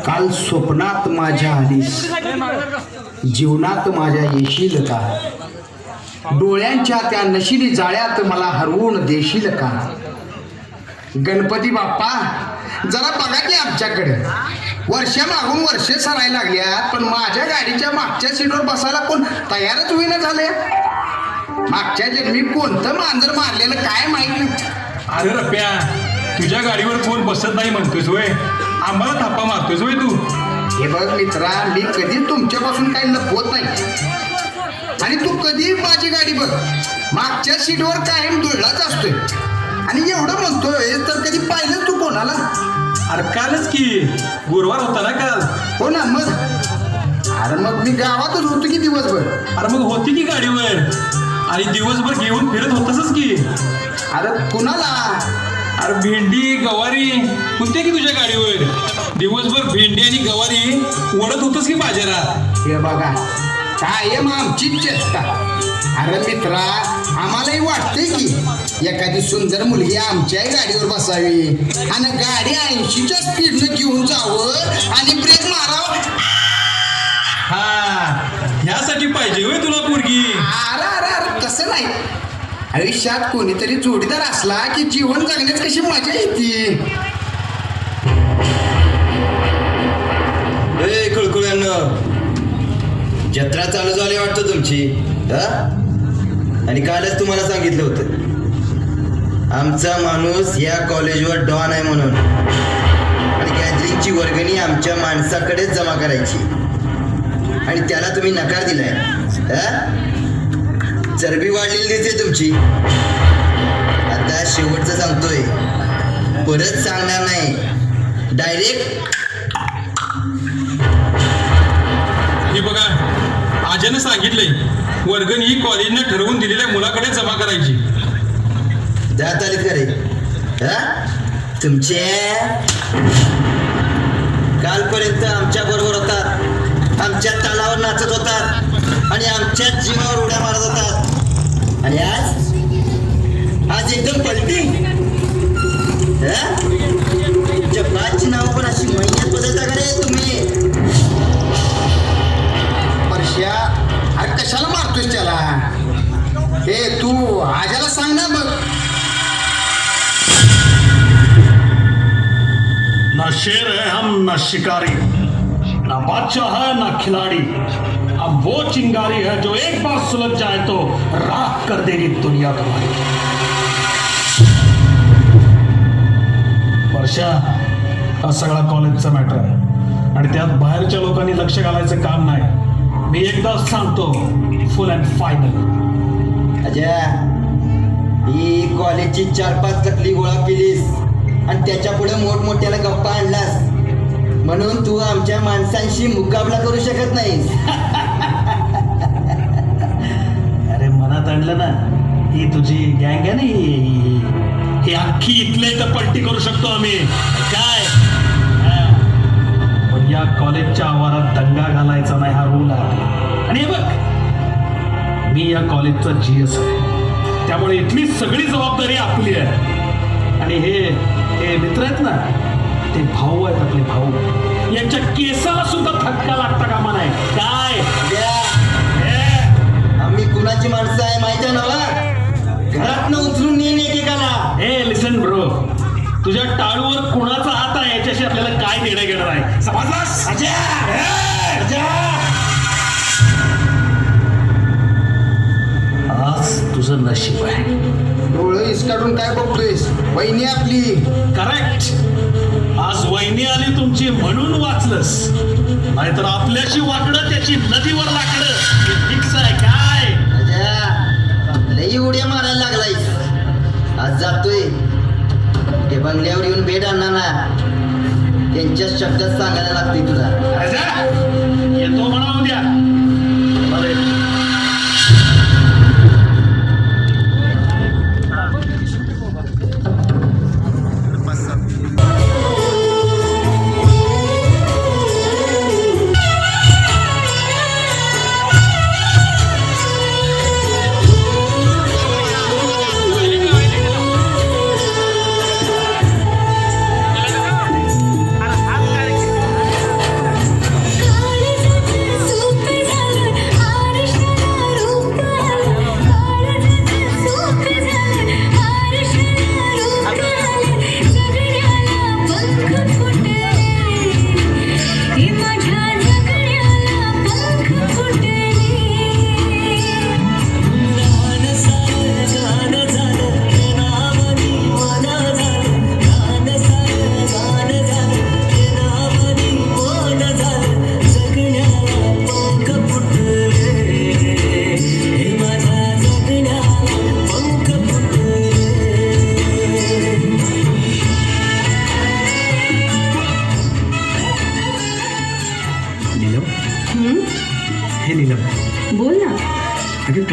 काल स्वप्नात माझ्या आलीस, जीवनात माझ्या येशील का? डोळ्यांच्या त्या नशिली जाळ्यात मला हरवून देशील का? गणपती बाप्पा जरा बघा की आमच्याकडे. वर्षा मागून वर्षे सरायला लागल्यात, पण माझ्या गाडीच्या मागच्या सीटवर बसायला कोण तयारच होईना झाले. मागच्या जन्मी कोणतं मांजर मारलेलं काय माहित नाही. अरे रप्या, तुझ्या गाडीवर कोण बसत नाही म्हणतोस वय, आम्हाला थापा मारतोस वय तू. हे बघ मित्रा, मी कधी तुमच्यापासून काही लपवत नाही. आणि तू कधी माझी गाडी बघ, मागच्या सीटवर कायम दुळलाच असतोय. आणि एवढं म्हणतोय तर कधी पाहिलं तू कोणाला? अरे कालच की गुरुवार होता ना काल. हो ना मग. अरे मग मी गावातच होतो की दिवसभर. अरे मग होती की गाडीवर आणि दिवसभर घेऊन फिरत होतासच की. अरे कुणाला? अरे भेंडी गवारी होते की तुझ्या गाडीवर. दिवसभर भेंडी आणि गवारी ओढत होतस की बाजारात. हे बघा कायम आमची चेष्टा. अरे मित्रा, आम्हालाही वाटतंय की एखादी सुंदर मुलगी आमच्या गाडीवर बसावी आणि गाडी 80च्या स्पीडनं घेऊन जावं आणि ब्रेक मारावं. हा, ह्यासाठी पाहिजे होय तुला पोरगी. अरे अरे अरे तसं नाही. आयुष्यात कोणीतरी जोडीदार असला की जीवन जगण्यात कशी मजा येते. खुळखुळ्यांना जत्रा चालू झाली वाटतं तुमची. आणि कालच तुम्हाला सांगितलं होतं आमचा माणूस या कॉलेजवर डॉन आहे म्हणून. आणि गॅदरिंगची वर्गणी आमच्या माणसाकडेच जमा करायची आणि त्याला तुम्ही नकार दिलाय. चरबी वाढलेली दिसते तुमची. आता शेवटचं सांगतोय, परत सांगणार नाही, डायरेक्ट. हे बघा, आज्यानं सांगितलंय वर्गणी ही कॉलेजनं ठरवून दिलेल्या मुलाकडे जमा करायची. जात आलीत का रे? तुमचे कालपर्यंत आमच्या बरोबर होतात, आमच्या तालावर नाचत होतात आणि आमच्याच जीवावर उड्या मारत होतात. आणि आज एकदम पलटी. तुमच्या बाची नाव पण अशी महिन्यात बदलता का रे तुम्ही? परश्या, अरे कशाला मारतोस त्याला? हे तू आजाला सांग ना बघ. ना शेर है हम, ना शिकारी, ना बादशाह है ना खिलाड़ी. अब वो चिंगारी है जो एक बार सुलझ जाए तो राख कर देगी दुनिया तुम्हारी. वर्षा, हा सगळा कॉलेजचा मॅटर आहे आणि त्यात बाहेरच्या लोकांनी लक्ष घालायचं काम नाही. मी एकदाच सांगतो, फुल अँड फायनल. अजय, ही कॉलेजची 4-5 चकली गोळा केलीस आणि त्याच्या पुढे मोठमोठ्याला गप्पा आणलास म्हणून तू आमच्या माणसांशी मुकाबला करू शकत नाहीस. अरे मनात आणलं ना, ही तुझी गँग आहे ना, ही अख्खी इथले तर पलटी करू शकतो आम्ही. काय पण या कॉलेजच्या आवारात दंगा घालायचा नाही, हा रूल आहे. आणि हे बघ, मी या कॉलेजचा GS आहे, त्यामुळे इथली सगळी जबाबदारी आपली आहे. आणि हे मित्र आहेत ना, ते भाऊ आहेत आपले भाऊ. यांच्या केसाला सुद्धा धक्का लागता कामा नाही. काय आम्ही कुणाची माणसं आहे माहिती आहे ना? घरातनं उचलून नेईन एकेकाला. हे लिसन ब्रो, तुझ्या टाळूवर कुणाचा हात आहे याच्याशी आपल्याला काय देणं घेणार आहे, समजलास? आज तुझं नशीब आहे. डोळं इसकाडून काय बघतोयस? वहिनी आपली. करेक्ट. आज वहिनी आली तुमची म्हणून वाचलंस, नाहीतर आपल्याशी वाकडं त्याची नदीवर लाकडं. फिक्स आहे. काय लई उड्या मारायला लागलायस. आज जातोय ते बंगल्यावर येऊन भेट आणणार ना, त्यांच्या शब्दात सांगायला लागतोय तुला. येतो म्हणा उद्या.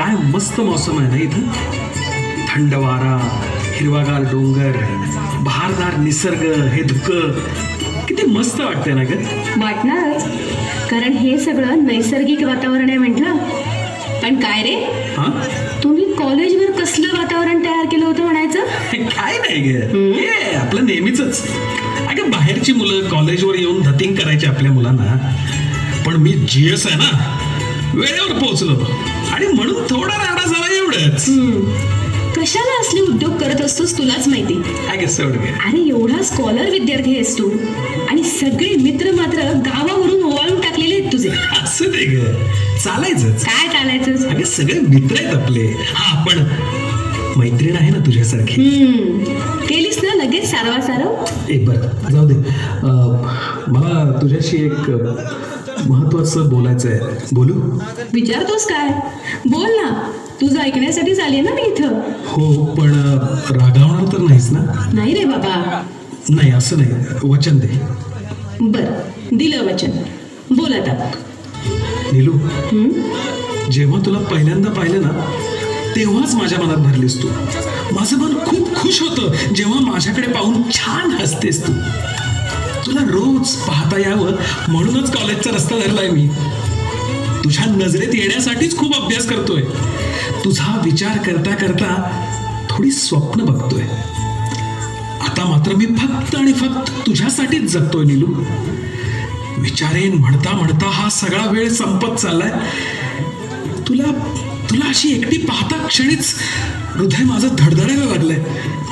काय मस्त मौसम आहे ना इथं. थंड वारा, हिरवागार डोंगर, बहारदार निसर्ग, हे धुकं किती मस्त वाटतंय ना ग. वाटणारच, कारण हे सगळं नैसर्गिक वातावरण आहे म्हटलं. पण काय रे, हा तुम्ही कॉलेजवर कसलं वातावरण तयार केलं होतं म्हणायचं? काय नाही ग, हे आपलं नेहमीच. अगं बाहेरची मुलं कॉलेजवर येऊन धतिंग करायची आपल्या मुलांना, पण मी जीएस आहे ना, वेळेवर पोहोचलो आणि म्हणून थोडा राडा झाला एवढंच. कशाला असले उद्योग करत असतोस तुलाच माहिती. काय गे सोड गे. अरे एवढा स्कॉलर विद्यार्थी आहेस तू, आणि सगळे मित्र मात्र गावावरून ओवाळून टाकलेले आहेत तुझे. असं दे ग, चालायचंच. काय चालायचं? अगं सगळे मित्र आहेत आपले. हा पण मैत्रीण आहे ना तुझ्यासारखी. केलीस ना लगेच सारवा सारव. एक बरं जाऊ दे. मला तुझ्याशी एक महत्वाचं बोलायचं आहे. बोलू? विचारतोस काय? बोल ना, तुझं ऐकण्यासाठीच आली ना मी इथं. हो, पण रागावणार तर नाहीस ना? नाही रे बाबा. नाही असं नाही, वचन दे. बर, दिलं वचन. बोल आता. नीलू, जेव्हा तुला पहिल्यांदा पाहिलं ना, तेव्हाच माझ्या मनात भरलीस तू. माझं मन खूप खुश होतं जेव्हा माझ्याकडे पाहून छान हसतेस तू. तुला रोज पाहता यावं म्हणूनच कॉलेजचा रस्ता धरलाय मी. तुझ्या नजरेत येण्यासाठीच खूप अभ्यास करतोय. तुझा विचार करता करता थोडी स्वप्न बघतोय. आता मात्र मी फक्त आणि फक्त तुझ्यासाठीच जगतोय नीलू. विचारेन म्हणता म्हणता हा सगळा वेळ संपत चाललाय. तुला तुला अशी एकटी पाहता क्षणीच हृदय माझं धडधडायला लागलंय.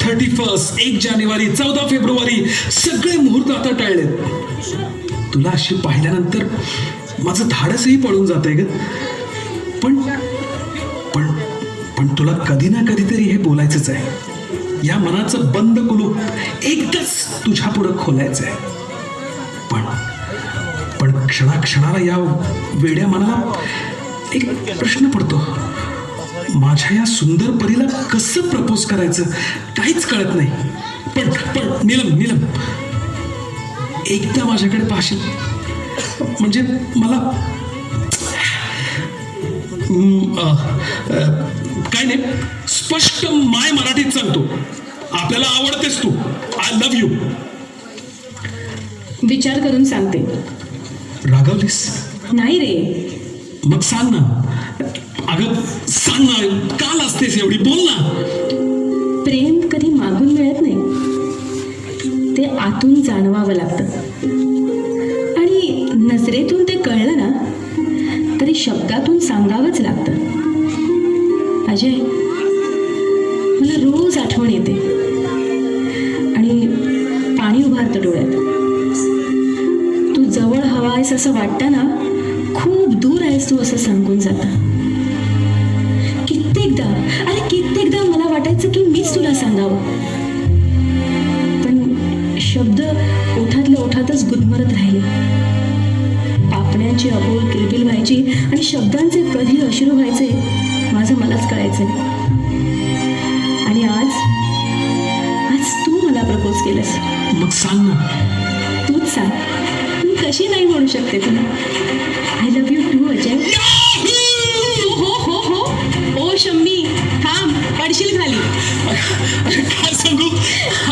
31, 1 जानेवारी, 14 फेब्रुवारी सगळे मुहूर्त आता टळलेत. तुला अशी पाहिल्यानंतर माझं धाडसही पळून जातंय ग. पण पण पण तुला कधी ना कधीतरी हे बोलायचंच आहे. या मनाचं बंद कुलूप एकदाच तुझ्या पुढं खोलायचं आहे. पण पण क्षणाक्षणाला या वेड्या मनाला एक प्रश्न पडतो. माझ्या या सुंदर परीला कसं प्रपोज करायचं काहीच कळत नाही. पण पण नीलम, एकदा माझ्याकडे पाहशील म्हणजे मला काय नाही, स्पष्ट माय मराठीत सांगतो, आपल्याला आवडतेस तू. I love you. विचार करून सांगते. रागवलीस? नाही रे. मग सांग ना. अगं सांग ना, का लाजतेस एवढी? बोल ना. प्रेम कधी मागून मिळत नाही, ते आतून जाणवावं लागतं. आणि नजरेतून ते कळलं ना तरी शब्दातून सांगावंच लागतं. अजय, मला रोज आठवण येते आणि पाणी उभारतं डोळ्यात. तू जवळ हवा आहेस असं वाटतं ना, खूप दूर आहेस तू असं सांगून जातं. कित्येकदा मला वाटायचं की मीच तुला सांगावं, पण शब्द ओठातल्या ओठातच गुदमरत राहिले. पापण्यांची अबोल किलबिल व्हायची आणि शब्दांचे कधी अश्रू व्हायचे माझं मलाच कळायचं. आणि आज तू मला प्रपोज केलंस. मग सांग ना. तूच सांग, मी कशी नाही म्हणू शकते तुला. I love you too Ajay. हो ओ शम्मी, थांब, पडशील खाली. काय सांगू,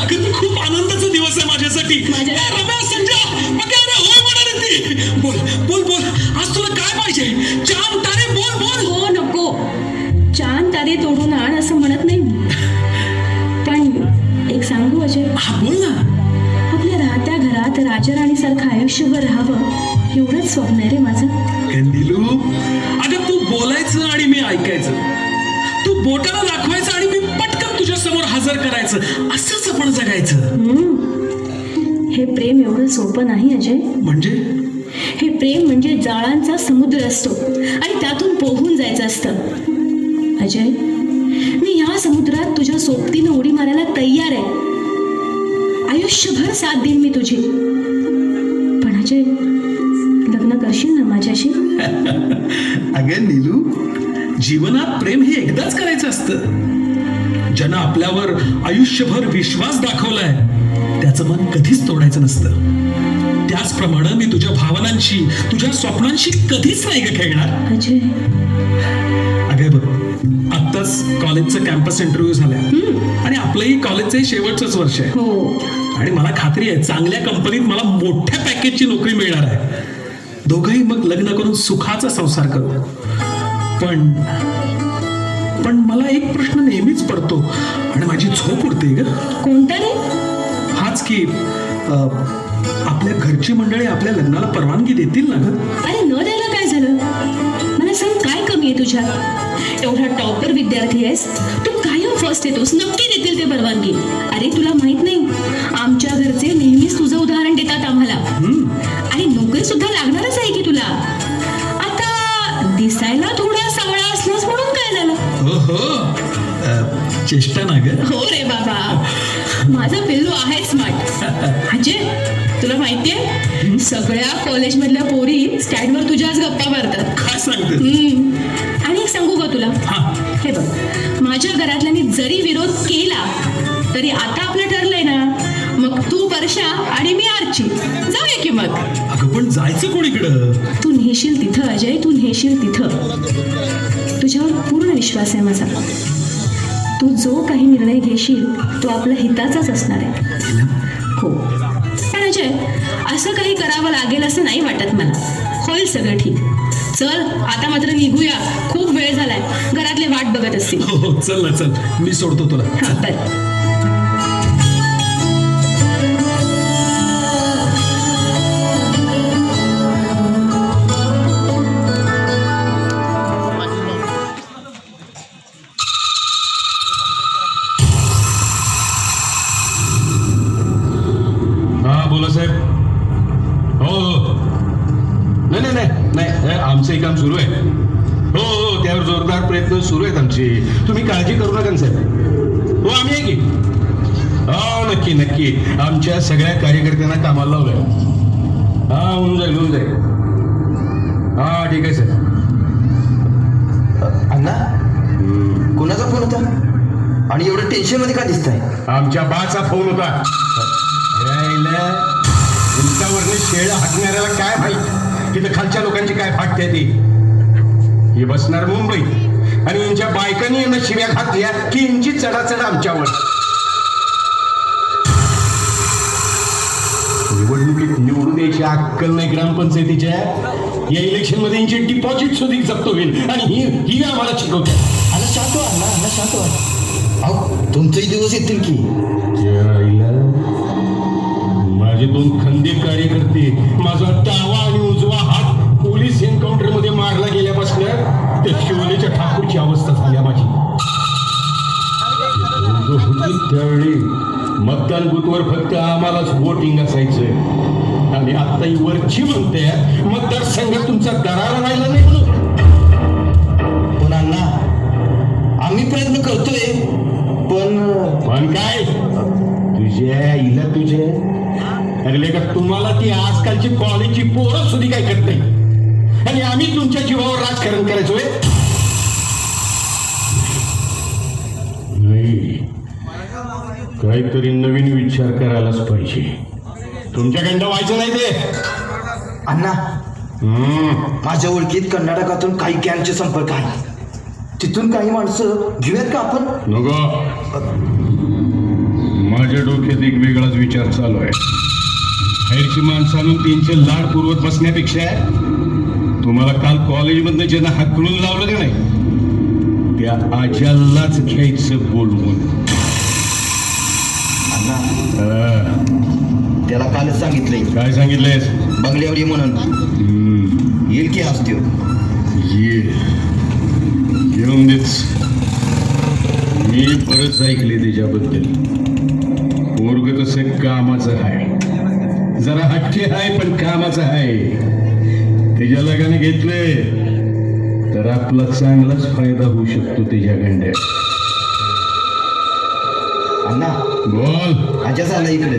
अगं खूप आनंदाचा दिवस आहे माझ्यासाठी. बोल बोल बोल, आज तुला काय पाहिजे? चांद तारे, बोल बोल. हो नको, चांद तारे तोडून आण असं म्हणत नाही, पण एक सांगू अजय. हा बोल ना. आपल्या राहत्या घरात राजाराणीसारखं आयुष्यभर राहावं एवढंच स्वप्न आहे रे माझं. नीलू, अगं तू बोलायचं आणि मी ऐकायचं. तू बोटाला दाखवायचं आणि मी पटकन तुझ्या समोर हजर करायचं. असंच आपण जगायचं. हे प्रेम एवढं सोपं नाही अजय. म्हणजे? हे प्रेम म्हणजे जाळांचा समुद्र असतो आणि त्यातून पोहून जायचं असतं. अजय, मी ह्या समुद्रात तुझ्या सोबतीनं उडी मारायला तयार आहे. आयुष्यभर साथ देईन मी तुझी. पण अजय, लग्न करशील ना माझ्याशी? अगं नीलू, जीवनात प्रेम हे एकदाच करायचं असतं. ज्यानं आपल्यावर आयुष्यभर विश्वास दाखवलाय त्याचं मन कधीच तोडायचं नसतं. त्याचप्रमाणे मी तुझ्या भावनांशी, तुझ्या स्वप्नांशी कधीच नाही ग खेळणार. अजय, अगं बघ, नुकताच कॉलेजचं कॅम्पस इंटरव्ह्यू झाल्या आणि आपलंही कॉलेजचं शेवटचंच वर्ष आहे. हो. आणि मला खात्री आहे चांगल्या कंपनीत मला मोठ्या पॅकेजची नोकरी मिळणार आहे. दोघंही मग लग्न करून सुखाचा संसार करू. पण मला एक प्रश्न नेहमीच पडतो आणि माझी झोप उडते ग. कोणता रे? हाच की आपल्या घरची मंडळी आपल्या लग्नाला परवानगी देतील ना ग? अरे न द्यायला काय झालं? मला सांग काय कमी आहे तुझ्यात? एवढा टॉपर विद्यार्थी आहेस तू, कायम फर्स्ट येतोस, नक्की देतील ते परवानगी. अरे तुला माहित नाही, आमच्या घरचे नेहमीच तुझं उदाहरण देतात आम्हाला. आणि नोकरी सुद्धा लागणारच आहे की तुला. आता दिसायला थोडा सावळा असलास म्हणून काय झालं? हो चेष्टा ना ग. हो रे बाबा, माझा पिल्लू आहे स्मार्ट. अजय तुला माहितीये, सगळ्या कॉलेजमधल्या पोरी स्टँडवर तुझ्याच गप्पा मारतात. काय सांगते? आणि एक सांगू का तुला? हे बघ, माझ्या घरातल्यांनी जरी विरोध केला तरी आता आपलं ठरलंय ना, मग तू वर्षा आणि मी आर्ची जाऊया की मग. अगं पण जायचं कोणीकडं? तू नेशील तिथं अजय, तू नेशील तिथं. तुझ्यावर पूर्ण विश्वास आहे माझा. तू जो काही निर्णय घेशील तो आपल्या हिताचाच असणार आहे. हो, पण अजय असं काही करावं लागेल असं नाही वाटत मला. होईल सगळं ठीक. चल आता मात्र निघूया, खूप वेळ झालाय, घरातले वाट बघत असतील. हो चल ना, चल मी सोडतो तुला. हा बरं. हा बोला साहेब. हो हो, नाही नाही नाही नाही, आमचंही काम सुरू आहे. हो हो, त्यावर जोरदार प्रयत्न सुरू आहेत आमचे. तुम्ही काळजी करू नका ना साहेब. हो आम्ही आहे की. हो नक्की नक्की, आमच्या सगळ्या कार्यकर्त्यांना कामाला लावलंय. हा होऊन जाईल होऊन जाईल. हा ठीक आहे साहेब. अण्णा, कोणाचा फोन होता आणि एवढं टेन्शन मध्ये का दिसताय? आमच्या बाचा फोन होता. उंचावरने शेळ हाकणाऱ्याला काय माहित तिथं खालच्या लोकांची काय फाटते ती. हे बसणार मुंबई आणि यांच्या बायकांनी यांना शिव्या घातल्या की यांची चढाचढ आमच्यावर. निवडणुकीत निवडून द्यायची अक्कल नाही ग्रामपंचायतीच्या. या इलेक्शन मध्ये यांची डिपॉझिट सुद्धा जप्त होईल आणि ही आम्हाला शिकवते. अण्णा शांत व्हा, अण्णा शांत व्हा. अहो तुमचेही दिवस येतील की. माझे 2 खंदे कार्यकर्ते, माझा डावा आणि उजवा हात पोलीस एन्काउंटर मध्ये मारला गेल्यापासून त्या शिवलेच्या ठाकूरची अवस्था झाल्या माझी. त्यावेळी मतदान बूथवर फक्त आम्हालाच वोटिंग असायचं आणि आता ही वरची म्हणते मतदारसंघात तुमचा दरारा राहिला नाही म्हणून. पण अण्णा, आम्ही प्रयत्न करतोय. पण काय तुझ्या इला तुझे अगले का तुम्हाला ती आजकालची कॉलेजची पोरं सुद्धा काय करत नाही आणि आम्ही तुमच्या जीवावर राजकारण करायचोय. नाही, काहीतरी नवीन विचार करायलाच पाहिजे. तुमच्याकडं व्हायचं नाही ते. अण्णा, माझ्या ओळखीत कर्नाटकातून काही गँगचे संपर्क आहे. तिथून काही माणसं घेऊयात का आपण? नको, माझ्या डोक्यात एक वेगळाच विचार चालू आहे. बाहेरची माणसं आणून त्यांचे लाड पुरवत बसण्यापेक्षा तुम्हाला काल कॉलेजमधनं ज्यांना हाकलून लावलं का नाही त्या आजालाच घ्यायचं बोलवून. अण्णा, त्याला कालच सांगितलंय. काय सांगितलंयस? बंगल्यावर ये म्हणून. येईल की आज त्यो? येऊन देच. मी बरंच ऐकले त्याच्याबद्दल. पोरग तसं कामाचं आहे, जरा हट्टी आहे पण कामाचं आहे. त्याच्या लगाने घेतले तर आपला चांगलाच फायदा होऊ शकतो त्याच्या गंड्या. अण्णा बोल. आजा झाला इकडे.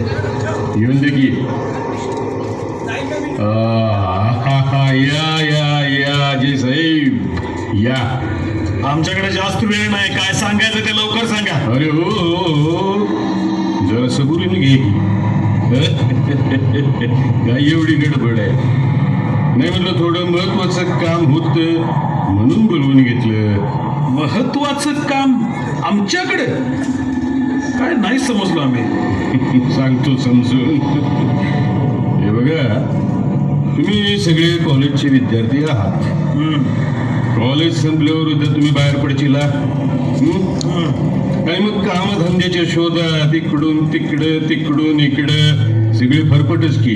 येऊन दे की. या या या अजय साहेब या. आमच्याकडे जास्त वेळ नाही, काय सांगायचं ते लवकर सांगा. अरे हो हो हो, जरा सबुरीने घे की. काय एवढी गडबड आहे? नाही म्हटलं थोडं महत्वाचं काम होतं म्हणून बोलवून घेतलं. महत्वाचं काम आमच्याकडे? काय नाही समजलो आम्ही. सांगतो समजून. हे बघा, तुम्ही सगळे कॉलेजचे विद्यार्थी आहात. कॉलेज संपल्यावर उद्या तुम्ही बाहेर पडचिला आणि मग कामधंद्याच्या शोधात इकडून तिकडं तिकडून इकडं सगळी फरफटच की.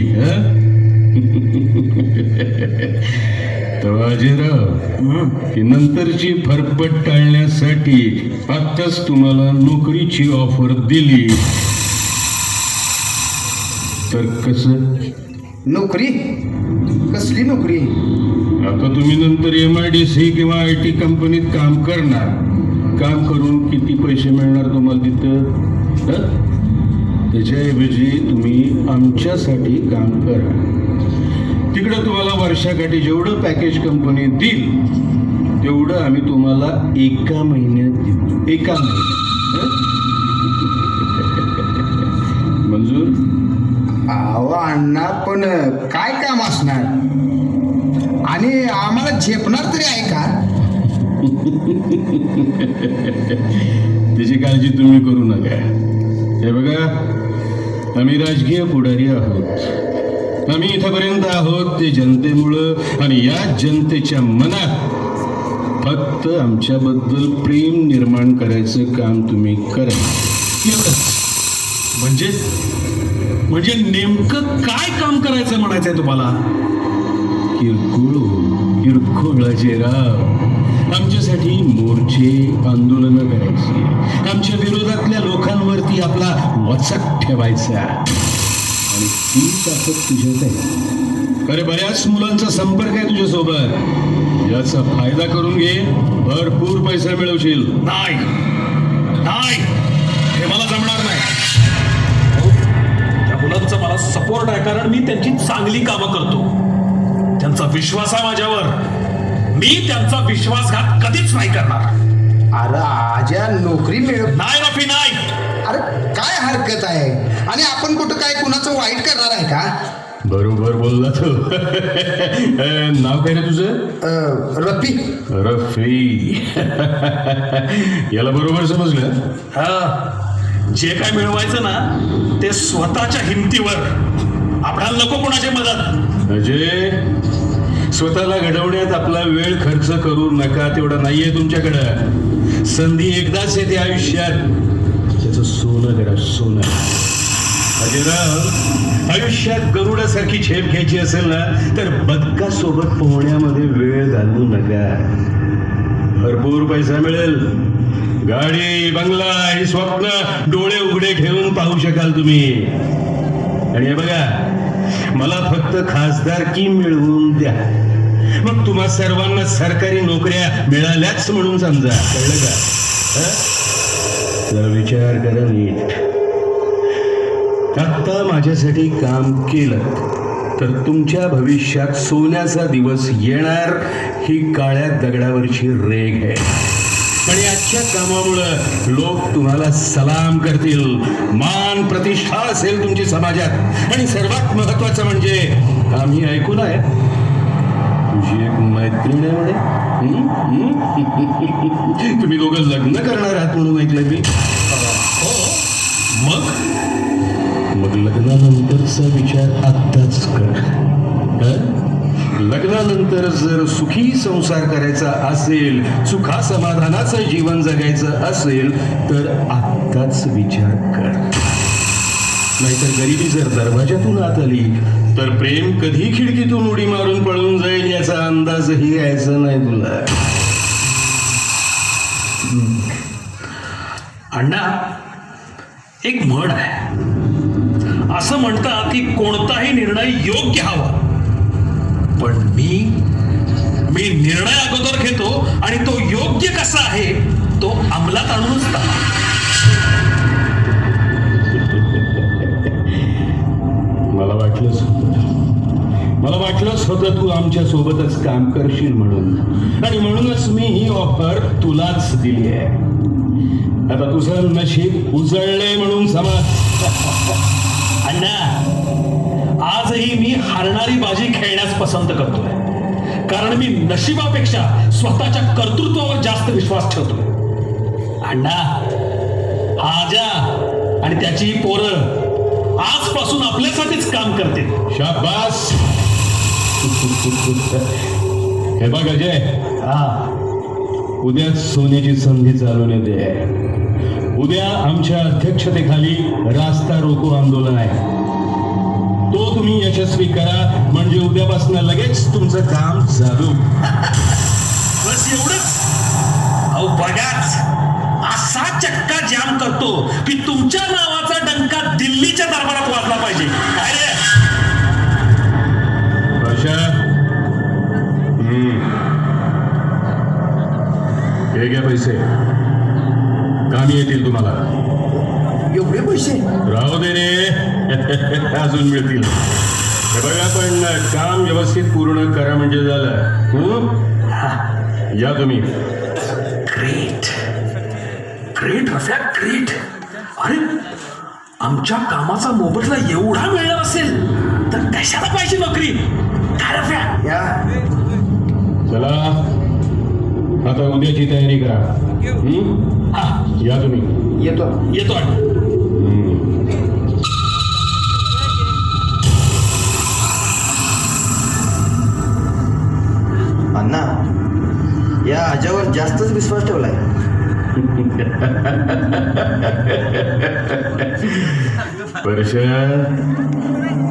तवाजीराव, की नंतरची फरफट टाळण्यासाठी आत्ताच तुम्हाला नोकरीची ऑफर दिली तर कसं? नोकरी? कसली नोकरी? आता तुम्ही नंतर MIDC किंवा IT कंपनीत काम करणार. काम करून किती पैसे मिळणार तुम्हाला तिथं? त्याच्याऐवजी तुम्ही आमच्यासाठी काम करा. तिकडं तुम्हाला वर्षाकाठी जेवढं पॅकेज कंपनी देईल तेवढं आम्ही तुम्हाला एका महिन्यात देऊ. एका महिन्यात. मंजूर? अहो अण्णा, पण काय काम असणार आणि आम्हाला झेपणार तरी आहे का? त्याची काळजी तुम्ही करू नका. हे बघा, आम्ही राजकीय पुढारी आहोत. आम्ही इथपर्यंत आहोत ते जनतेमुळं, आणि या जनतेच्या मनात फक्त आमच्याबद्दल प्रेम निर्माण करायचं काम तुम्ही करा. म्हणजे नेमकं काय काम करायचं म्हणायचंय तुम्हाला? किरकोळ अजयराव, आमच्यासाठी मोर्चे, आंदोलनं करायची, आमच्या विरोधातल्या लोकांवरती आपला वचक ठेवायचा. आणि ती ताकद तुझ्यात आहे. अरे, बऱ्याच मुलांचा संपर्क आहे तुझ्यासोबत. याचा फायदा करून घे. भरपूर पैसा मिळवशील. नाही, हे मला जमणार नाही. त्या मुलांचा मला सपोर्ट आहे, कारण मी त्यांची चांगली कामं करतो. त्यांचा विश्वास आहे माझ्यावर. मी त्यांचा विश्वासघात कधीच नाही करणार. अरे आज्या, नोकरी मिळव. नाही रफी, नाही. अरे काय हरकत आहे? आणि आपण कुठं काय कुणाचं वाईट करणार आहे का? बरोबर बोलला तू. नाव काय रे तुझं? रफी. रफी. याला बरोबर समजलं. जे काय मिळवायचं ना ते स्वतःच्या हिमतीवर. आपल्याला नको कोणाची मदत. अजय, स्वतःला घडवण्यात आपला वेळ खर्च करू नका. तेवढा नाहीये तुमच्याकडं. संधी एकदाच येते आयुष्यात. त्याचं सोनं करा, सोनं. अजयराव, आयुष्यात गरुडासारखी झेप घ्यायची असेल ना तर बदकासोबत पोहण्यामध्ये वेळ घालवू नका. भरपूर पैसा मिळेल. गाडी, बंगला, ही स्वप्न डोळे उघडे ठेवून पाहू शकाल तुम्ही. आणि हे बघा, मला फक्त खासदारकी मिळवून द्या. मग तुम्हा सर्वांना सरकारी नोकऱ्या मिळाल्याच म्हणून समजा. कळलं का? जरा विचार करा नीट. आत्ता माझ्यासाठी काम केलं तर तुमच्या भविष्यात सोन्याचा दिवस येणार, ही काळ्या दगडावरची रेघ आहे. आणि आजच्या कामामुळं लोक तुम्हाला सलाम करतील. मान प्रतिष्ठा असेल तुमची समाजात. आणि सर्वात महत्वाचं म्हणजे, आम्ही ऐकून आहे तुझी एक मैत्रीण आहे म्हणे. तुम्ही दोघं लग्न करणार आहात म्हणून ऐकलं मी. मग लग्नानंतरचा विचार आत्ताच कर. लग्नानंतर जर सुखी संसार करायचा असेल, सुखा समाधानाचं जीवन जगायचं असेल तर आत्ताच विचार कर. नाहीतर गरिबी जर दरवाजातून आत आली तर प्रेम कधी खिडकीतून उडी मारून पळून जाईल याचा अंदाजही यायचा नाही तुला. अण्णा, एक म्हण आहे. असं म्हणतात की कोणताही निर्णय योग्य हवा, पण मी निर्णय अगोदर घेतो आणि तो योग्य कसा आहे तो अंमलात आणूनच टाकतो. मला वाटलंच होतं तू आमच्या सोबतच काम करशील म्हणून. आणि म्हणूनच मी ही ऑफर तुलाच दिली आहे. आता तुझं नशीब उजळले म्हणून समज. अण्णा, आजही मी हारणारी बाजी खेळण्यास पसंत करतोय. कारण मी नशिबापेक्षा स्वतःच्या कर्तृत्वावर जास्त विश्वास ठेवतो. अण्णा, आजा आणि त्याची पोरं आजपासून आपल्यासाठीच काम करतील. शाबास. हे बघ अजय, हा, उद्या सोन्याची संधी चालून येते. उद्या आमच्या अध्यक्षतेखाली रास्ता रोको आंदोलन आहे. तो तुम्ही यशस्वी करा, म्हणजे उद्यापासून लगेच तुमचं काम चालू. बस एवढंच? अहो बघाच, असा चक्का जाम करतो की तुमच्या नावाचा डंका दिल्लीच्या दरबारात वाजला पाहिजे. काय रे? भाषा, हे घ्या पैसे, कामी येतील तुम्हाला. एवढे पैसे? राहू दे रे, अजून मिळतील. हे बघा, पण काम व्यवस्थित पूर्ण करा म्हणजे झालं. या तुम्ही. Great great Rafya, great. अरे, आमच्या कामाचा मोबदला एवढा मिळणार असेल तर कशाला पाहिजे नोकरी? काय रफ्या? या चला, आता उद्याची तयारी करा. हा, या तुम्ही. येतो. येतो अण्णा. अण्णा, या आजावर जास्तच विश्वास ठेवलाय. परशा,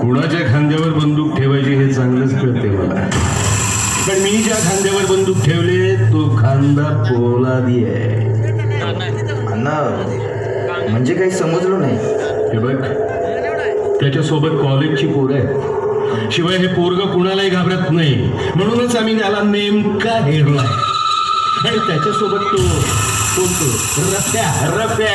कुणाच्या खांद्यावर बंदूक ठेवायची हे चांगलंच कळते मला. पण मी ज्या खांद्यावर बंदूक ठेवले तो खांदा पोलादी आहे. अण्णा, म्हणजे काही समजलो नाही. हे बघ, त्याच्यासोबत कॉलेजची पोरं आहे. शिवाय हे पोरग कुणालाही घाबरत नाही, म्हणूनच आम्ही त्याला नेमका हेरलाय. आणि त्याच्यासोबत तो कोणतो रफ्या.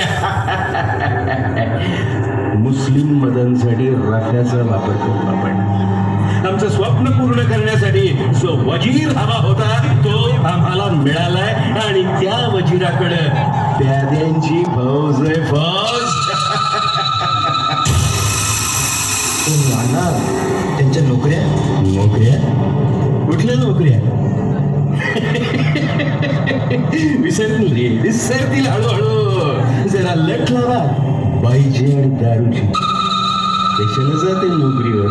मुस्लिम मदांसाठी रफ्याचा वापर करू आपण. आमचं स्वप्न पूर्ण करण्यासाठी जो वजीर हवा होता तो आम्हाला मिळालाय, आणि त्या वजीराकडे प्याद्यांची फौज आहे, फौज. अण्णा, त्यांच्या नोकऱ्या? नोकऱ्या? कुठल्या नोकऱ्या? विसरतील हळूहळू. जरा लट लावा बाईची आणि दारूची. कशाला जाते नोकरीवर?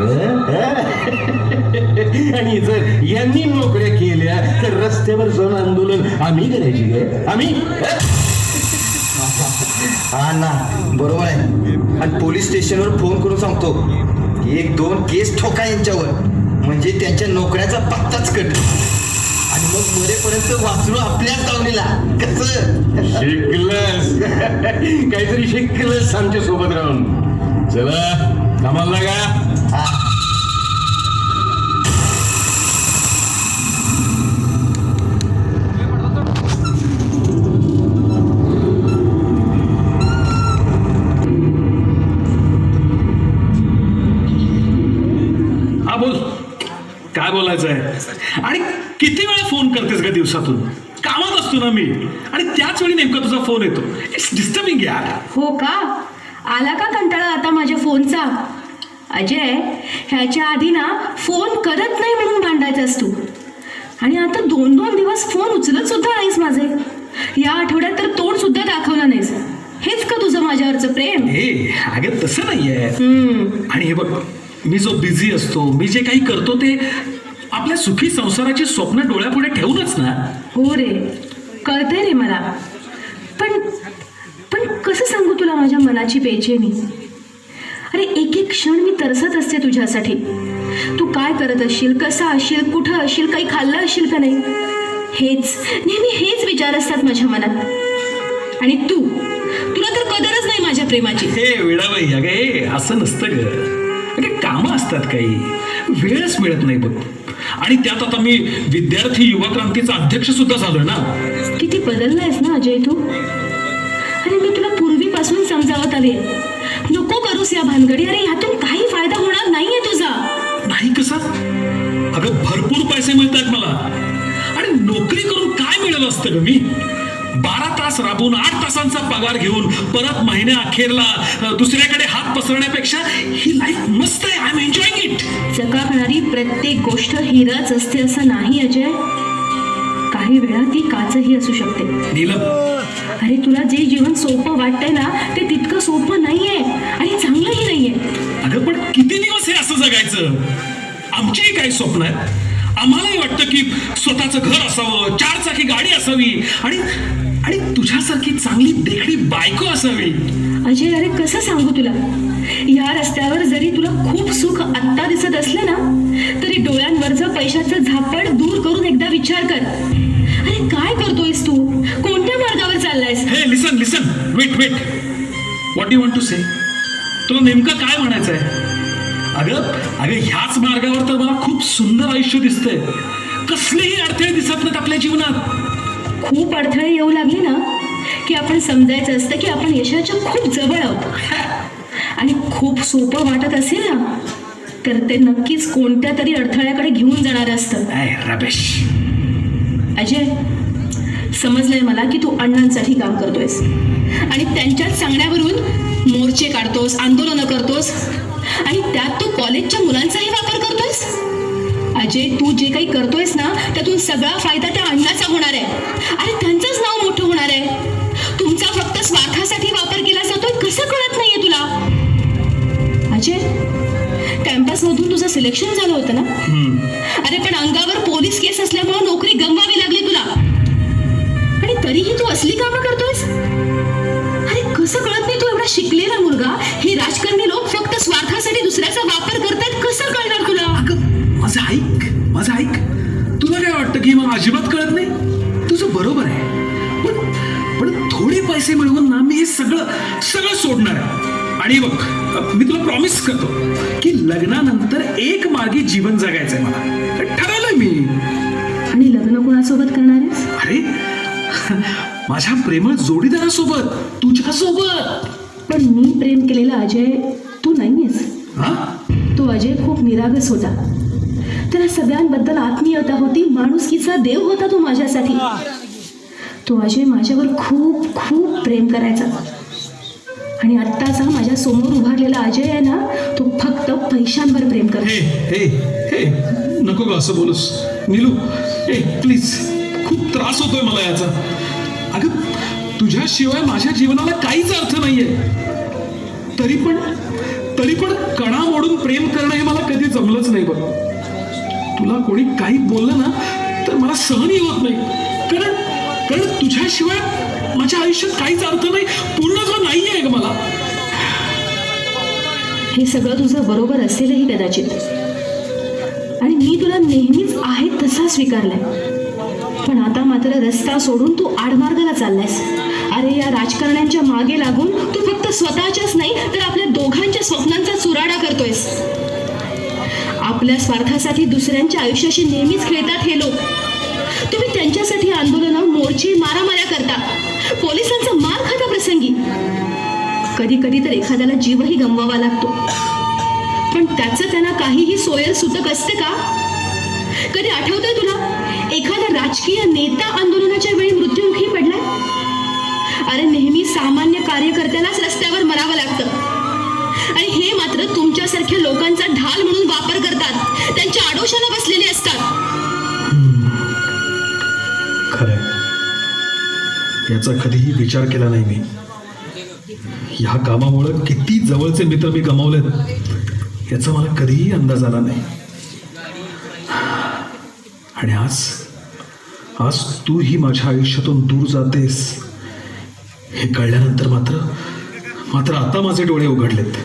आणि जर यांनी नोकऱ्या केल्या तर रस्त्यावर जाऊन आंदोलन आम्ही करायची काय? आम्ही? हा ना, बरोबर आहे. आणि पोलीस स्टेशनवर फोन करून सांगतो की 1-2 केस ठोका यांच्यावर, म्हणजे त्यांच्या नोकऱ्याचा पत्ताच कट. आणि मग मरेपर्यंत वाचलो आपल्याच दावणीला. कसं? शिकलस, काहीतरी शिकलस आमच्या सोबत राहून. चला, कामाला लागा. हा, बोल. काय बोलायचं आहे? आणि किती वेळा फोन करतेस का दिवसातून? कामात असतो ना मी, आणि त्याच वेळी नेमका तुझा फोन येतो. इट्स डिस्टर्बिंग यार. हो का? आला का कंटाळा आता माझ्या फोनचा? अजय, ह्याच्या आधी ना फोन करत नाही म्हणून भांडायचास तू, आणि आता 2-2 दिवस फोन उचलत सुद्धा नाहीस माझे. या आठवड्यात तर तोंड सुद्धा दाखवलं नाहीस. हेच का तुझं माझ्यावरचं प्रेम? हे अगं, तसं नाहीये. आणि हे बघ, मी जो बिझी असतो, मी जे काही करतो ते आपल्या सुखी संसाराची स्वप्न डोळ्यापुढे ठेवूनच ना. हो रे, कळतंय रे मला. पण पण कसं सांगू तुला माझ्या मनाची बेचैनी? अरे, एक एक क्षण मी तरसत असते तुझ्यासाठी. तू काय करत असशील, कसा असशील, कुठं असशील, काही खाल्लं असशील का नाही, हेच नेहमी हेच विचार असतात माझ्या मनात. आणि तुला तर कदरच नाही माझ्या प्रेमाची. हे वेडाबाई, अगं हे असं नसतं ग. अगं, कामं असतात, काही वेळच मिळत नाही बघ. आणि त्यात आता मी विद्यार्थी युवा क्रांतीचा अध्यक्ष सुद्धा झालोय ना. किती बदललायस ना अजय तू. अरे, मी तुला पूर्वीपासून समजावत आले, नको करूस या भानगडी. अरे, ह्यातून काही फायदा होणार नाहीये तुझा. नाही कसा? अगं, भरपूर पैसे मिळतात मला, आणि नोकरी करून काय मिळालं असतं ग मी? 12 तास राबून 8 तासांचा पगार घेऊन परत महिन्या अखेरला दुसऱ्याकडे हात पसरण्यापेक्षा ही लाईफ मस्त आहे. I am enjoying it. चकाकणारी प्रत्येक गोष्ट हिराच असते असं नाही अजय. काही वेळा ती काचही असू शकते. नीलम, अरे तुला जे जीवन सोपं वाटतंय ना ते तितकं सोपं नाहीये आणि चांगलंही नाहीये. अगं पण किती दिवस हे असं जगायचं? आमचीही काही स्वप्न आहेत. आम्हालाही वाटतं की स्वतःचं घर असावं, 4 चाकी गाडी असावी आणि आणि तुझ्यासारखी चांगली देखणी बायको असावी. अजय अरे कसं सांगू तुला, या रस्त्यावर जरी तुला खूप सुख आत्ता दिसत असलं ना तरी डोळ्यांवरचं पैशाचं झापड दूर करून एकदा विचार कर. अरे काय करतोयस तू? कोणत्या मार्गावर चाललायस? Hey listen wait what you want to say? तुला नेमकं काय म्हणायचं आहे? अगं ह्याच मार्गावर तर मला खूप सुंदर आयुष्य दिसतंय. कसलेही अडथळे दिसत नाहीत आपल्या जीवनात. खूप अडथळे येऊ लागले ना की आपण समजायचं असतं की आपण यशाच्या खूप जवळ आहोत. आणि खूप सोपं वाटत असेल ना तर ते नक्कीच कोणत्या तरी अडथळ्याकडे घेऊन जाणार असतं. रमेश, अजय समजलंय मला की तू अण्णांसाठी काम करतोयस आणि त्यांच्याच सांगण्यावरून मोर्चे काढतोस, आंदोलनं करतोस आणि त्यात तू कॉलेजच्या मुलांचाही वापर करतोयस. अजय तू जे काही करतोयस ना त्यातून सगळा फायदा त्या अण्णाचा होणार आहे. अरे त्यांचंच नाव मोठं होणार आहे. तुमचा फक्त स्वार्थासाठी वापर केला जातोय कसं कळत नाहीये तुला? अजय कॅम्पसमधून तुझं सिलेक्शन झालं होतं ना? अरे पण अंगावर पोलीस केस असल्यामुळे नोकरी गमवावी लागली तुला आणि तरीही तू असली कामं करतोयस. अरे कसं कळत नाही? तू एवढा शिकलेला मुलगा, हे राजकारणी लोक फक्त स्वार्थासाठी दुसऱ्याचा वापर करतायत कसं कळणार तुला? अगं माझं ऐक. तुला काय वाटतं की मला अजिबात कळत नाही? तुझं बरोबर आहे, पण थोडे पैसे मिळवून ना मी हे सगळं सोडणार आहे. आणि बघ मी तुला प्रॉमिस करतो की लग्नानंतर एक मार्गी जीवन जगायचंय मला. ठरवलंय मी. आणि लग्न कोणासोबत करणार आहेस? अरे माझ्या प्रेमळ जोडीदारासोबत, तुझ्यासोबत. पण मी प्रेम केलेला अजय तू नाहीयेस. हा? तो अजय खूप निरागस होता. त्याला सगळ्यांबद्दल आत्मीयता होती, माणुसकीचा देव होता तो माझ्यासाठी. तो अजय माझ्यावर खूप खूप प्रेम करायचा. आणि आत्ताचा माझ्या समोर उभारलेला अजय आहे ना तो फक्त पैशांवर प्रेम करतो. हे नको ग असं बोलूस नीलू. प्लीज, खूप त्रास होतोय मला याचा. अगं तुझ्याशिवाय माझ्या जीवनाला काहीच अर्थ नाहीये. तरी पण कणा मोडून प्रेम करणं हे मला कधी जमलंच नाही बघ. तुला कोणी काही बोललं ना तर मला सहनही होत नाही. कारण तुझ्याशिवाय माझ्या आयुष्यात काहीच अर्थ नाही, पूर्णत्व नाही आहे ग मला. हे सगळं तुझं बरोबर असेलही कदाचित आणि मी तुला नेहमीच आहे तसा स्वीकारलाय. पण आता मात्र रस्ता सोडून तू आडमार्गाला चाललायस. अरे या राजकारण्यांच्या मागे लागून तू फक्त स्वतःच्याच नाही तर आपल्या दोघांच्या स्वप्नांचा चुराडा करतोयस. आपल्या स्वार्थासाठी दुसऱ्यांच्या आयुष्याशी नेहमीच खेळतात हे लोक. तुम्ही त्यांच्यासाठी आंदोलनं, मोर्चे, मारामाऱ्या करता, पोलिसांचा मार खाता प्रसंगी. कधी कधी तर एखाद्याला जीवही गमवावा लागतो. पण त्याचं त्यांना काहीही सोयर सुतक असते का? कधी आठवतंय तुला एखादा राजकीय नेता आंदोलनाच्या वेळी मृत्युमुखी पडलाय? अरे नेहमी सामान्य कार्यकर्त्यालाच रस्त्यावर मरावं लागतं आणि हे मात्र तुमच्यासारख्या लोकांचा ढाल म्हणून वापर करतात. त्यांच्या आडोशाला बसलेले असतात. खरंय, याचा कधीही विचार केला नाही मी. ह्या कामामुळे किती जवळचे मित्र मी गमावलेत याचा मला कधीही अंदाज आला नाही. आणि आज तू ही माझ्या आयुष्यातून दूर जातेस हे कळल्यानंतर मात्र आता माझे डोळे उघडलेत.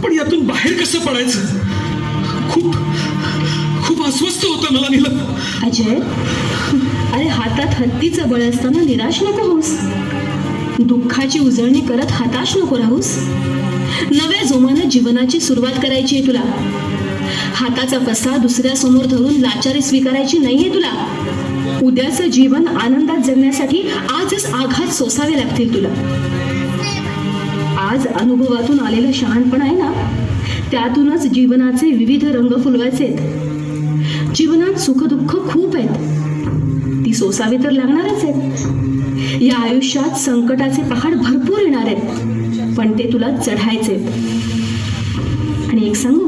पण यातून बाहेर कसं पडायचं? खूप अस्वस्थ होतं मला नीलम. अजय अरे हातात हत्तीचं बळ असताना निराश नको होऊस. दुःखाची उजळणी करत हताश नको राहूस. नव्या जोमानं जीवनाची सुरुवात करायची आहे तुला. हाताचा कसा दुसऱ्या समोर धरून लाचारी स्वीकारायची नाहीये तुला. उद्याचं जीवन आनंदात जगण्यासाठी आजच आघात सोसावे लागतील तुला. आज अनुभवातून आलेलं शहाणपण आहे ना त्यातूनच जीवनाचे विविध रंग फुलवायचे आहेत. जीवनात सुखदुःख खूप आहेत, ती सोसावी तर लागणारच आहेत. या आयुष्यात संकटाचे पहाड भरपूर येणार आहेत पण ते तुला चढायचे. आणि एक सांगू,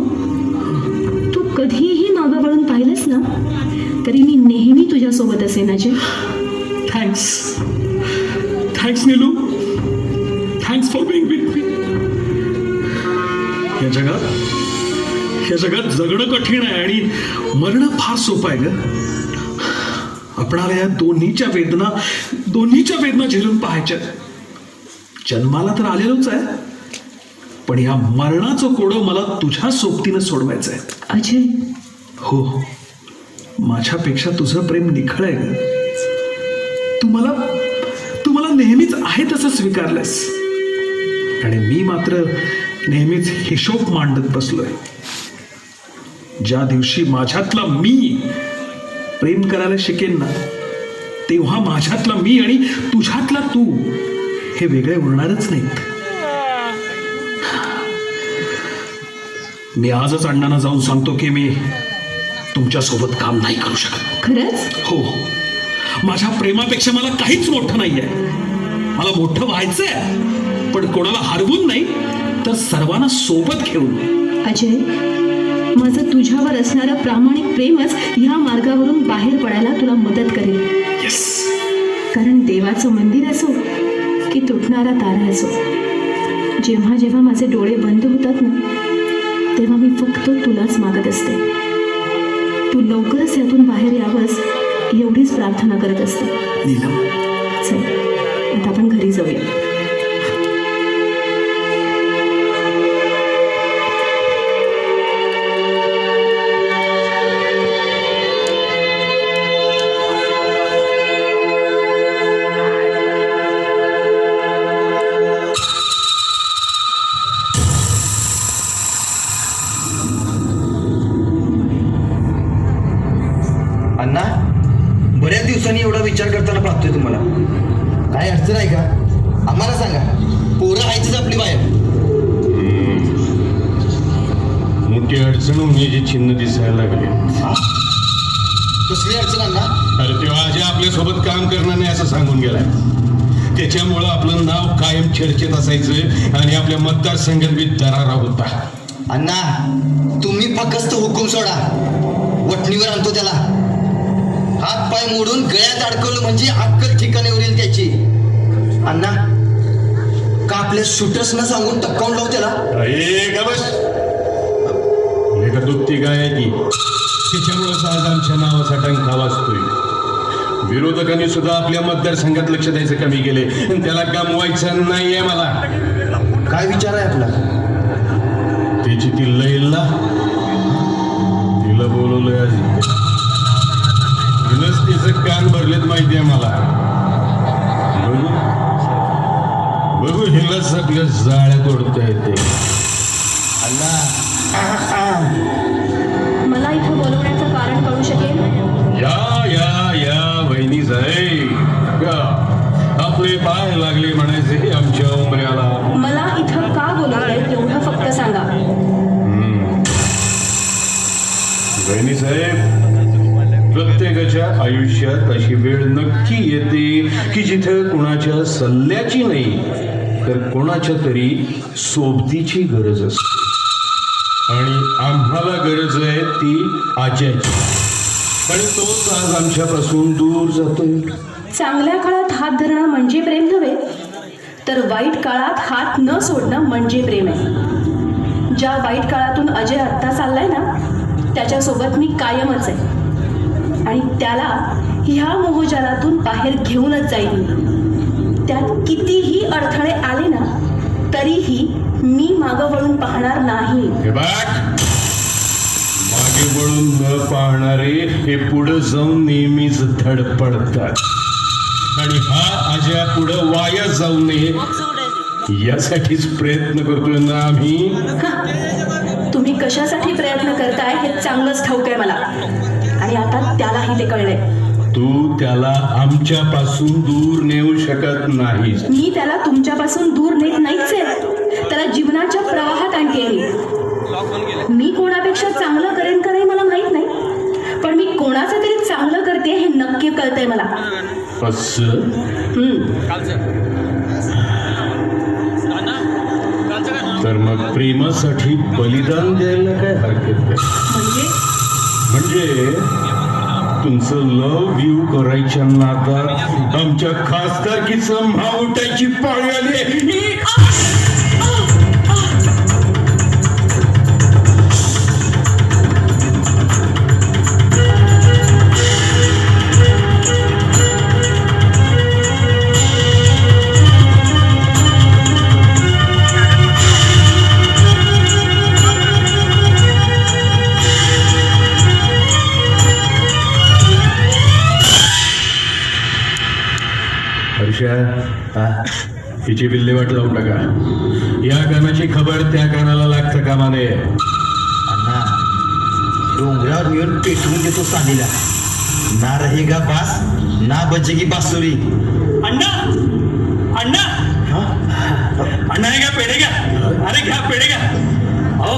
तू कधीही मागं वळून पाहिलंस ना तरी मी नेहमी तुझ्यासोबत असेन Ajay. Thanks Neelu. Thanks for being with me. या जगात जगणं कठीण आहे आणि मरणं फार सोपं आहे ग. आपणाला या दोन्हीच्या वेदना झेलून पाहायच्या. जन्माला तर आलेलोच आहे, पण या मरणाचं कोडं मला तुझ्या सोबतीनं सोडवायचं आहे. अजय, हो, माझ्यापेक्षा तुझं प्रेम निखळ आहे ग. तू मला नेहमीच आहे तसं स्वीकारलंस आणि मी मात्र नेहमीच हिशोब मांडत बसलोय. ज्या दिवशी माझ्यातला मी प्रेम करायला शिकेन ना, तेव्हा माझ्यातला मी आणि तुझ्यातला तू हे वेगळे उरणारच नाहीत. मी आजच अण्णांना जाऊन सांगतो की मी तुमच्यासोबत काम नाही करू शकत. खरंच? हो, माझ्या प्रेमापेक्षा मला काहीच मोठं नाहीये. मला मोठं व्हायचंय, पण कोणाला हरवून नाही तर सर्वांना सोबत घेऊन. अजय, माझं तुझ्यावर असणारं प्रामाणिक प्रेमच ह्या मार्गावरून बाहेर पडायला तुला मदत करेल. येस. कारण देवाचं मंदिर असो की तुटणारा तारा असो, जेव्हा जेव्हा माझे डोळे बंद होतात ना, तेव्हा मी फक्त तुलाच मागत असते. तू लवकरच यातून बाहेर यावंस एवढीच प्रार्थना करत असते. नीलम, चल, आता आपण घरी जाऊया. अण्णा, बऱ्याच दिवसांनी एवढा विचार करताना पाहतोय तुम्हाला. काय अडचण आहे का? आम्हाला सांगा. पोरं आहेतच आपली बाहेर. मोठी अडचण होण्याची चिन्ह दिसायला लागले. कसली अडचण अण्णा? अरे तेव्हा अजय आपल्यासोबत काम करणार नाही असं सांगून गेलाय. त्याच्यामुळं आपलं नाव कायम चर्चेत असायचं आणि आपल्या मतदारसंघात बी दरारा होता. अण्णा, तुम्ही फक्त हुकूम सोडा, वटणीवर आणतो त्याला. हात पाय मोडून गळ्यात अडकवलं म्हणजे अक्कल ठिकाणी उरेल त्याची. अण्णा, का आपल्या शूटर्स न सांगून टपकावून लावू त्याला? अरे का बस, का दुपती गाय आहे ती, त्याच्यामुळं आज आमच्या नावाचा टंका वाजतोय. विरोधकांनी सुद्धा आपल्या मतदारसंघात लक्ष द्यायचं कमी केले आणि त्याला गमवायचं नाहीये. मला काय विचार आहे आपला? त्याची ती लैला, तिला बोलवलंय आज. तिनंच तिचं कान भरलेत माहिती आहे मला. बघू हिलाच आपल्या जाळ्या तोडता येते. अण्णा, मला इथं बोलवण्याचं कारण कळू शकेल? या वहिनी साहेब, आपले पाय लागले म्हणायचे आमच्या उमऱ्याला. मला इथं का बोलवलंय एवढं फक्त सांगा. वहिनी साहेब, प्रत्येकाच्या आयुष्यात अशी वेळ नक्की येते की जिथं कुणाच्या सल्ल्याची नाही तर कोणाच्या तरी सोबतीची गरज असते. आणि आम्हाला गरज आहे ती आज्याची, पण तोच आज आमच्यापासून दूर जातोय. चांगल्या काळात हात धरणं म्हणजे प्रेम नव्हे, तर वाईट काळात हात न सोडणं म्हणजे प्रेम आहे. ज्या वाईट काळातून अजय आत्ता चाललाय ना, त्याच्यासोबत मी कायमच आहे आणि त्याला ह्या मोहजालातून बाहेर घेऊनच जाईल. त्यात कितीही अडथळे आले ना तरीही मी मागं वळून पाहणार नाही. हे बघ, मागे वळून न पाहणारे हे पुढे जाऊन नेहमीच धडपडतात आणि हा अजय पुढे वाया जाऊ नये यासाठीच प्रयत्न करतोय ना आम्ही. तुम्ही कशासाठी प्रयत्न करताय हे चांगलंच ठाऊक आहे मला आणि आता त्यालाही ते कळलंय. तू त्याला आमच्यापासून दूर नेऊ शकत नाहीस. मी त्याला तुमच्यापासून दूर नेत नाहीच आहे, त्याला जीवनाच्या प्रवाहात आणते. मी कोणापेक्षा चांगलं करेन का नाही मला माहित नाही, पण मी कोणाचं तरी चांगलं करते हे नक्की कळतंय मला. तर मग प्रेमासाठी बलिदान द्यायला काय हरकत आहे? म्हणजे तुमचं लव यू करायच्या नादात आमच्या खासदारकीचं भाव उठायची पाळी आली आहे. हर्षा, हिची विल्हेवाट लावून टाका. या कानाची खबर त्या कानाला लागतं कामा नये. अण्णा डोंगरावर मिळून पेटवून देतो चांदीला. ना रहेगा बास ना बजेगी बासुरी. अण्णा अण्णा अण्णा हे घ्या पेढे घ्या. अरे घ्या पेढे घ्या. अहो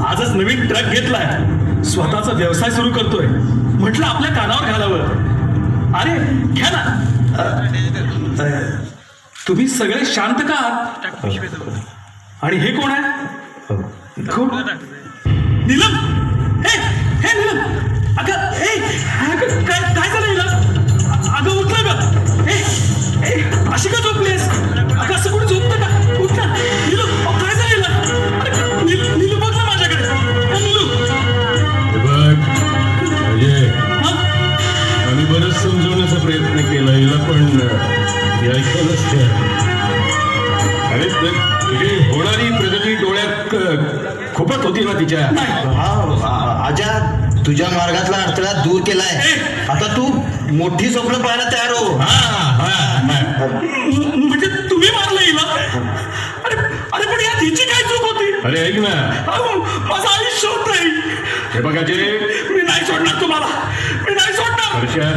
आजच नवीन ट्रक घेतलाय, स्वतःचा व्यवसाय सुरू करतोय, म्हटलं आपल्या कानावर घालावं. अरे घ्या ना. तुम्ही सगळे शांत का आहात? आणि हे कोण आहे? कोण? नीलम. हे नीलम. अगं काय झालं नीलम? अगं उठलं का? अशी का झोपलीस? अगं असं कोणी झोपतं का? उठ ना नीलू. काय झालं हिला? अरे नीलू बघ ना माझ्याकडे. नीलू बघ अजय, आम्ही बरंच समजवण्याचा प्रयत्न केला हिला, पण ऐकलंच त्या. अरे तुझी होणारी प्रगती डोळ्यात खूपच होती ना तिच्या. हा आजा, तुझ्या मार्गातला अडथळा दूर केलाय. आता तू मोठी स्वप्न पाहायला तयार हो. म्हणजे तुम्ही मारलं हिला? अरे अरे पण यात हिची काय चूक होती? अरे ऐक ना, माझं आयुष्य होत नाही. हे बघा जे मी नाही सोडणार तुम्हाला. मी नाही सोडणार. हर्षा,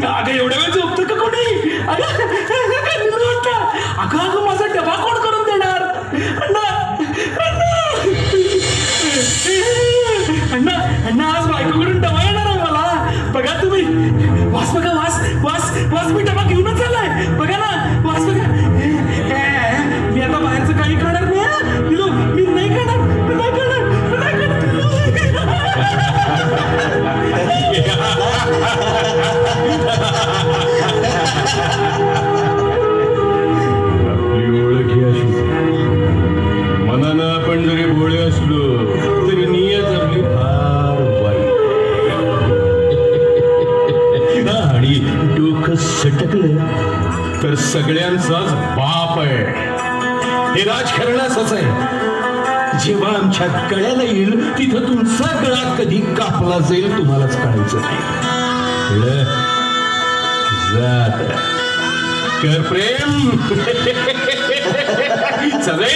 अगं एवढ्या वेळ झोपतं का कोणी? अगं माझा डबा कोण करून देणार? अण्णा आज बायकोकडून डबा येणार आहे मला. बघा तुम्ही. वास बघा, वास वास वास. मी डबा घेऊनच आलाय. बघा ना वास बघा. मी आता बाहेरचं काही खाणार नाही. दिलो मी नाही खाणार. मी नाही खाणार. मी नाही आपली ओळख ही अशीच. मनानं आपण जरी भोळे असलो तरी नियत आपली फार वाईट. आणि डोकं सटकलं तर सगळ्यांचाच बाप आहे. हे राजकारण असंच आहे. जेव्हा आमच्या गळ्याला येईल तिथं तुमचा गळा कधी कापला जाईल तुम्हालाच कळायचं नाही. जात कर प्रेम सगळे